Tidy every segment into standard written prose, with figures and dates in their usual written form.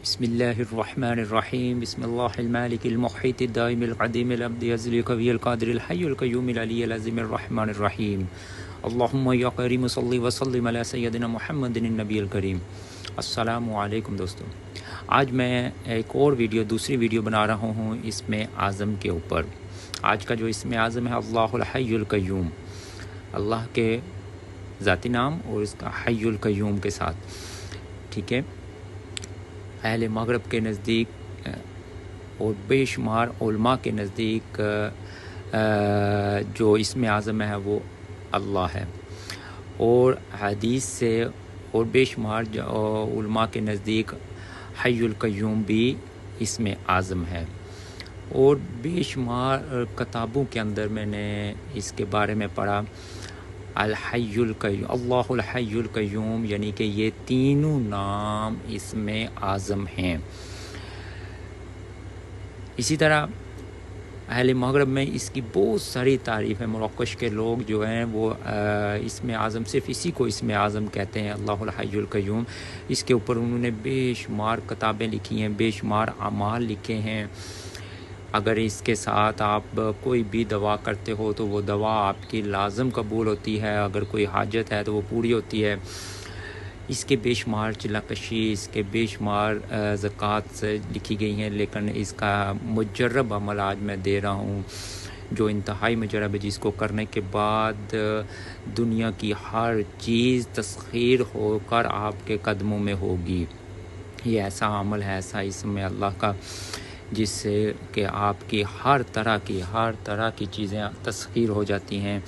بسم اللہ الرحمن الرحیم بسم اللہ المالک المحیط الدائم القدیم الابدی ازلی القوی القادر الحی القیوم العلی العظیم الرحمن الرحیم اللہم یا کریم صلی وسلم علی سیدنا محمد النبی الکریم۔ السلام علیکم دوستو، آج میں ایک اور دوسری ویڈیو بنا رہا ہوں اسم اعظم کے اوپر۔ آج کا جو اسم اعظم ہے اللہ الحی القیوم، اللہ کے ذاتی نام اور اس کا حی القیوم کے ساتھ، ٹھیک ہے۔ اہل مغرب کے نزدیک اور بے شمار علماء کے نزدیک جو اسم اعظم ہے وہ اللہ ہے، اور حدیث سے اور بے شمار علماء کے نزدیک حی القیوم بھی اسم اعظم ہے، اور بے شمار کتابوں کے اندر میں نے اس کے بارے میں پڑھا۔ الحی القیوم، اللہ الحی القیوم، یعنی کہ یہ تینوں نام اسم اعظم ہیں۔ اسی طرح اہل مغرب میں اس کی بہت ساری تعریف ہے۔ مراکش کے لوگ جو ہیں وہ اسم اعظم، صرف اسی کو اسم اعظم کہتے ہیں، اللہ الحی القیوم۔ اس کے اوپر انہوں نے بے شمار کتابیں لکھی ہیں، بے شمار اعمال لکھے ہیں۔ اگر اس کے ساتھ آپ کوئی بھی دعا کرتے ہو تو وہ دعا آپ کی لازم قبول ہوتی ہے، اگر کوئی حاجت ہے تو وہ پوری ہوتی ہے۔ اس کے بے شمار چلا کشی، اس کے بے شمار زکوٰۃ سے لکھی گئی ہیں، لیکن اس کا مجرب عمل آج میں دے رہا ہوں، جو انتہائی مجرب ہے، جس کو کرنے کے بعد دنیا کی ہر چیز تسخیر ہو کر آپ کے قدموں میں ہوگی۔ یہ ایسا عمل ہے، ایسا اسم ہے اللہ کا، جس سے کہ آپ کی ہر طرح کی چیزیں تسخیر ہو جاتی ہیں،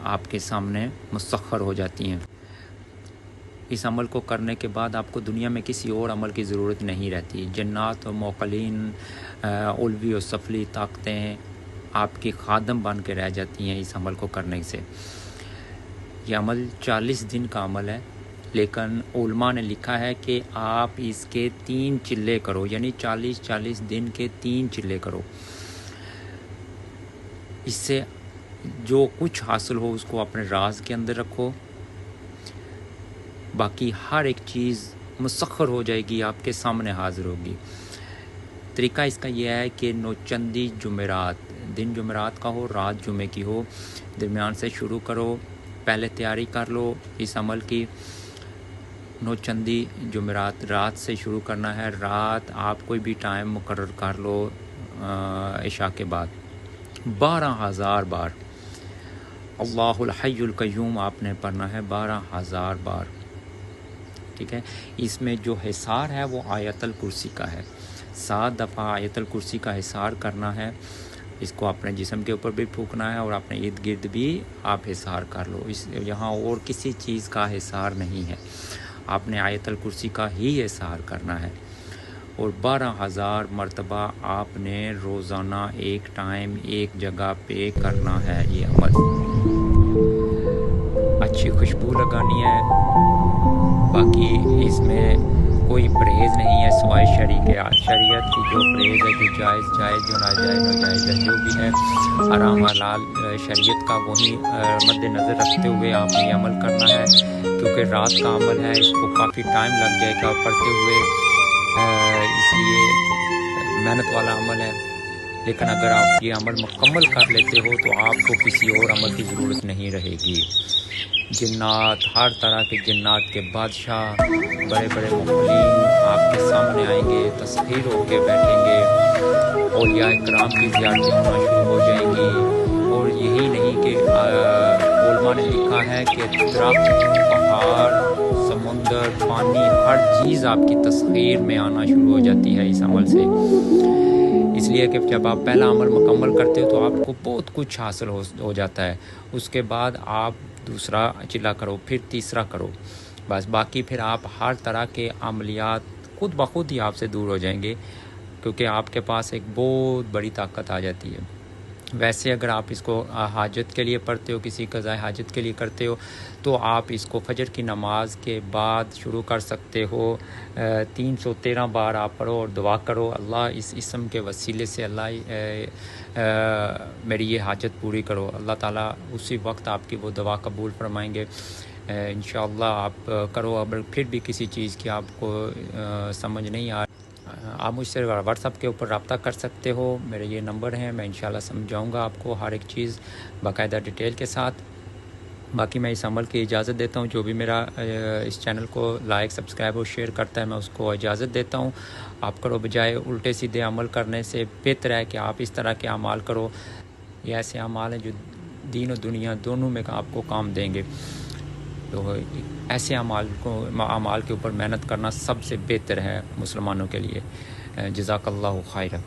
آپ کے سامنے مسخر ہو جاتی ہیں۔ اس عمل کو کرنے کے بعد آپ کو دنیا میں کسی اور عمل کی ضرورت نہیں رہتی۔ جنات و موکلین، علوی و سفلی طاقتیں آپ کی خادم بن کے رہ جاتی ہیں اس عمل کو کرنے سے۔ یہ عمل 40 دن کا عمل ہے، لیکن علماء نے لکھا ہے کہ آپ اس کے 3 چلے کرو، یعنی 40 دن کے 3 چلے کرو۔ اس سے جو کچھ حاصل ہو اس کو اپنے راز کے اندر رکھو، باقی ہر ایک چیز مسخر ہو جائے گی، آپ کے سامنے حاضر ہوگی۔ طریقہ اس کا یہ ہے کہ نوچندی جمعرات، دن جمعرات کا ہو، رات جمعے کی ہو، درمیان سے شروع کرو، پہلے تیاری کر لو اس عمل کی۔ نوچندی جمعرات رات سے شروع کرنا ہے، رات آپ کوئی بھی ٹائم مقرر کر لو، عشاء کے بعد 12,000 بار اللہ الحی القیوم آپ نے پڑھنا ہے، 12,000 بار، ٹھیک ہے۔ اس میں جو حصار ہے وہ آیت الکرسی کا ہے، 7 دفعہ آیت الکرسی کا حصار کرنا ہے۔ اس کو اپنے جسم کے اوپر بھی پھونکنا ہے اور اپنے ارد گرد بھی آپ حصار کر لو۔ یہاں اور کسی چیز کا حصار نہیں ہے، آپ نے آیت الکرسی کا ہی حصار کرنا ہے، اور 12,000 مرتبہ آپ نے روزانہ ایک ٹائم ایک جگہ پہ کرنا ہے یہ عمل۔ اچھی خوشبو لگانی ہے، باقی اس میں کوئی پرہیز نہیں ہے سوائے شریعت کی جو پرہیز ہے، جو جائز جو ناجائز ہے، جو بھی ہے حرام حلال شریعت کا، وہی مد نظر رکھتے ہوئے آپ نے یہ عمل کرنا ہے، کیونکہ رات کا عمل ہے، اس کو کافی ٹائم لگ جائے گا پڑھتے ہوئے، اس لیے محنت والا عمل ہے۔ لیکن اگر آپ یہ عمل مکمل کر لیتے ہو تو آپ کو کسی اور عمل کی ضرورت نہیں رہے گی۔ جنات، ہر طرح کے جنات کے بادشاہ، بڑے بڑے مخلین آپ کے سامنے آئیں گے، تسخیر ہو کے بیٹھیں گے، اولیاء کرام کی زیارتیں ہونا شروع ہو جائیں گی۔ اور یہی نہیں کہ علماء نے لکھا ہے کہ درخت، پہاڑ، سمندر، پانی، ہر چیز آپ کی تسخیر میں آنا شروع ہو جاتی ہے اس عمل سے۔ اس لیے کہ جب آپ پہلا عمل مکمل کرتے ہو تو آپ کو بہت کچھ حاصل ہو جاتا ہے، اس کے بعد آپ دوسرا چلا کرو، پھر تیسرا کرو، بس باقی پھر آپ ہر طرح کے عملیات خود بخود ہی آپ سے دور ہو جائیں گے، کیونکہ آپ کے پاس ایک بہت بڑی طاقت آ جاتی ہے۔ ویسے اگر آپ اس کو حاجت کے لیے پڑھتے ہو، کسی قضاء حاجت کے لیے کرتے ہو، تو آپ اس کو فجر کی نماز کے بعد شروع کر سکتے ہو۔ 313 بار آپ پڑھو اور دعا کرو، اللہ اس اسم کے وسیلے سے اللہ میری یہ حاجت پوری کرو، اللہ تعالیٰ اسی وقت آپ کی وہ دعا قبول فرمائیں گے۔ انشاءاللہ آپ کرو. اگر پھر بھی کسی چیز کی آپ کو سمجھ نہیں آپ مجھ سے واٹس ایپ کے اوپر رابطہ کر سکتے ہو. میرے یہ نمبر ہیں, میں انشاءاللہ سمجھاؤں گا آپ کو ہر ایک چیز باقاعدہ ڈیٹیل کے ساتھ. باقی میں اس عمل کی اجازت دیتا ہوں. جو بھی میرا اس چینل کو لائک سبسکرائب اور شیئر کرتا ہے میں اس کو اجازت دیتا ہوں. آپ کرو, بجائے الٹے سیدھے عمل کرنے سے بہتر ہے کہ آپ اس طرح کے اعمال کرو. یہ ایسے اعمال ہیں جو دین و دنیا دونوں میں آپ کو کام دیں گے. تو ایسے اعمال کے اوپر محنت کرنا سب سے بہتر ہے مسلمانوں کے لیے. جزاک اللہ خیرہ.